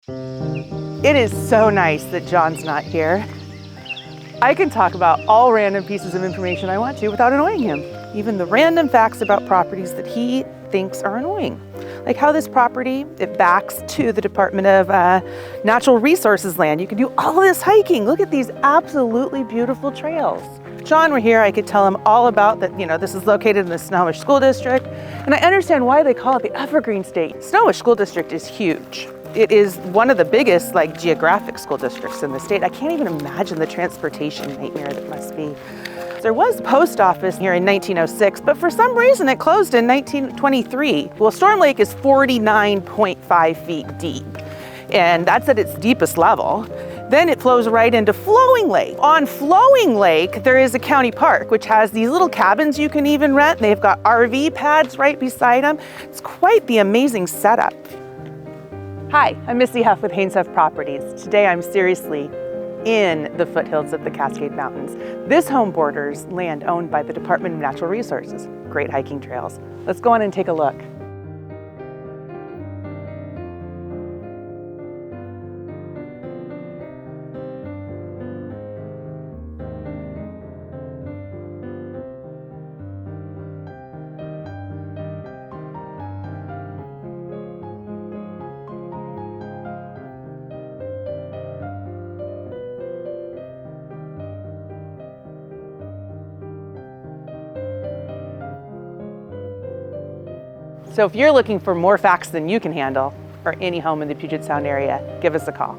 It is so nice that John's not here. I can talk about all random pieces of information I want to without annoying him. Even the random facts about properties that he thinks are annoying. Like how this property, it backs to the Department of Natural Resources land. You can do all of this hiking. Look at these absolutely beautiful trails. If John were here, I could tell him all about that, this is located in the Snohomish School District, and I understand why they call it the Evergreen State. Snohomish School District is huge. It is one of the biggest geographic school districts in the state. I can't even imagine the transportation nightmare that must be. There was a post office here in 1906, but for some reason it closed in 1923. Well, Storm Lake is 49.5 feet deep, and that's at its deepest level. Then it flows right into Flowing Lake. On Flowing Lake, there is a county park, which has these little cabins you can even rent. They've got RV pads right beside them. It's quite the amazing setup. Hi, I'm Missy Huff with Haynes Huff Properties. Today I'm seriously in the foothills of the Cascade Mountains. This home borders land owned by the Department of Natural Resources. Great hiking trails. Let's go on and take a look. So if you're looking for more facts than you can handle, or any home in the Puget Sound area, give us a call.